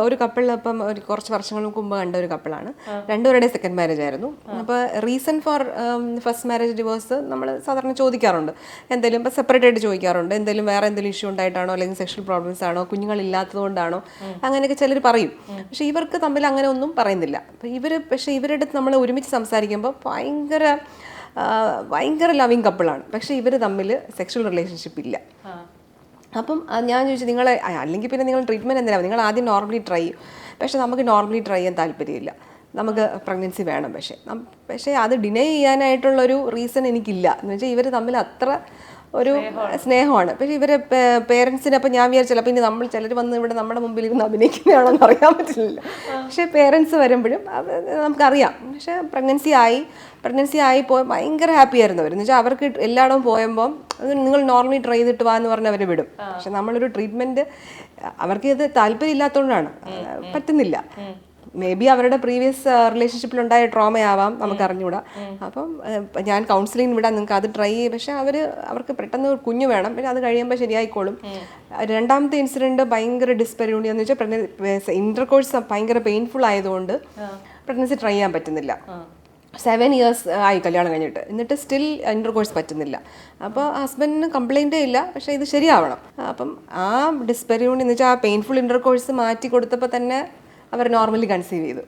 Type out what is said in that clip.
ഒരു കപ്പിൾ അപ്പം ഒരു കുറച്ച് വർഷങ്ങൾക്ക് മുമ്പ് കണ്ട ഒരു കപ്പിളാണ്. രണ്ടുപേരുടെ സെക്കൻഡ് മാരേജ് ആയിരുന്നു. അപ്പോൾ reason for first marriage divorce നമ്മൾ സാധാരണ ചോദിക്കാറുണ്ട്. എന്തെങ്കിലും ഇപ്പോൾ സെപ്പറേറ്റ് ആയിട്ട് ചോദിക്കാറുണ്ട്. എന്തെങ്കിലും വേറെ എന്തെങ്കിലും ഇഷ്യൂ ഉണ്ടായിട്ടാണോ, അല്ലെങ്കിൽ സെക്ഷൽ പ്രോബ്ലംസ് ആണോ, കുഞ്ഞുങ്ങളില്ലാത്തതുകൊണ്ടാണോ, അങ്ങനെയൊക്കെ ചിലർ പറയും. പക്ഷെ ഇവർക്ക് തമ്മിൽ അങ്ങനെ ഒന്നും പറയുന്നില്ല. പക്ഷേ ഇവരുടെ അടുത്ത് നമ്മൾ ഒരുമിച്ച് സംസാരിക്കുമ്പോൾ ഭയങ്കര ലവിങ് കപ്പിളാണ്. പക്ഷെ ഇവർ തമ്മിൽ സെക്ഷൽ റിലേഷൻഷിപ്പ് ഇല്ല. അപ്പം ഞാൻ ചോദിച്ചു, നിങ്ങൾ അല്ലെങ്കിൽ പിന്നെ നിങ്ങൾ ട്രീറ്റ്മെൻറ്റ് എന്തിനാണ്, നിങ്ങൾ ആദ്യം നോർമലി ട്രൈ ചെയ്യും. പക്ഷെ നമുക്ക് നോർമലി ട്രൈ ചെയ്യാൻ താല്പര്യമില്ല, നമുക്ക് പ്രഗ്നൻസി വേണം. പക്ഷേ അത് ഡിനൈ ചെയ്യാനായിട്ടുള്ളൊരു റീസൺ എനിക്കില്ല. എന്ന് വെച്ചാൽ ഇവർ തമ്മിൽ അത്ര ഒരു സ്നേഹമാണ്. പക്ഷേ ഇവരെ പേരൻസിന് അപ്പം ഞാൻ വിചാരിച്ചില്ല, അപ്പം ഇനി ചിലർ വന്ന് ഇവിടെ നമ്മുടെ മുമ്പിൽ ഇരുന്ന് അഭിനയിക്കുന്നതാണോന്ന് അറിയാൻ പറ്റില്ല. പക്ഷേ പേരൻസ് വരുമ്പോഴും നമുക്കറിയാം. പക്ഷേ പ്രഗ്നൻസി ആയി ഭയങ്കര ഹാപ്പി ആയിരുന്നു അവർ. എന്ന് വെച്ചാൽ അവർക്ക് എല്ലായിടവും പോയപ്പോൾ നിങ്ങൾ നോർമലി ട്രൈ ചെയ്തിട്ട് വാ എന്ന് പറഞ്ഞ് അവർ വിടും. പക്ഷെ നമ്മളൊരു ട്രീറ്റ്മെൻറ്റ് അവർക്ക് ഇത് താല്പര്യം ഇല്ലാത്തതുകൊണ്ടാണ്, പറ്റുന്നില്ല. മേ ബി അവരുടെ പ്രീവിയസ് റിലേഷൻഷിപ്പിലുണ്ടായ ട്രോമയാവാം, നമുക്ക് അറിഞ്ഞുകൂടാ. അപ്പം ഞാൻ കൗൺസിലിംഗ് വിടാം, നിങ്ങൾക്ക് അത് ട്രൈ ചെയ്യും. പക്ഷെ അവർക്ക് പെട്ടെന്ന് കുഞ്ഞ് വേണം, പക്ഷെ അത് കഴിയുമ്പോൾ ശരിയായിക്കോളും. രണ്ടാമത്തെ ഇൻസിഡൻറ്റ് ഭയങ്കര ഡിസ്പെരിയൂണിയ എന്ന് വെച്ചാൽ ഇന്റർകോഴ്സ് ഭയങ്കര പെയിൻഫുൾ ആയതുകൊണ്ട് പ്രഗ്നൻസി ട്രൈ ചെയ്യാൻ പറ്റുന്നില്ല. 7 years ആയി കല്യാണം കഴിഞ്ഞിട്ട്, എന്നിട്ട് സ്റ്റിൽ ഇന്റർകോഴ്സ് പറ്റുന്നില്ല. അപ്പോൾ ഹസ്ബൻഡിന് കംപ്ലൈൻറ്റേ ഇല്ല, പക്ഷേ ഇത് ശരിയാവണം. അപ്പം ആ ഡിസ്പെരിയൂണി എന്ന് വെച്ചാൽ ആ പെയിൻഫുൾ ഇന്റർകോഴ്സ് മാറ്റി കൊടുത്തപ്പോൾ തന്നെ അവർ നോർമലി കൺസീവ് ചെയ്തു.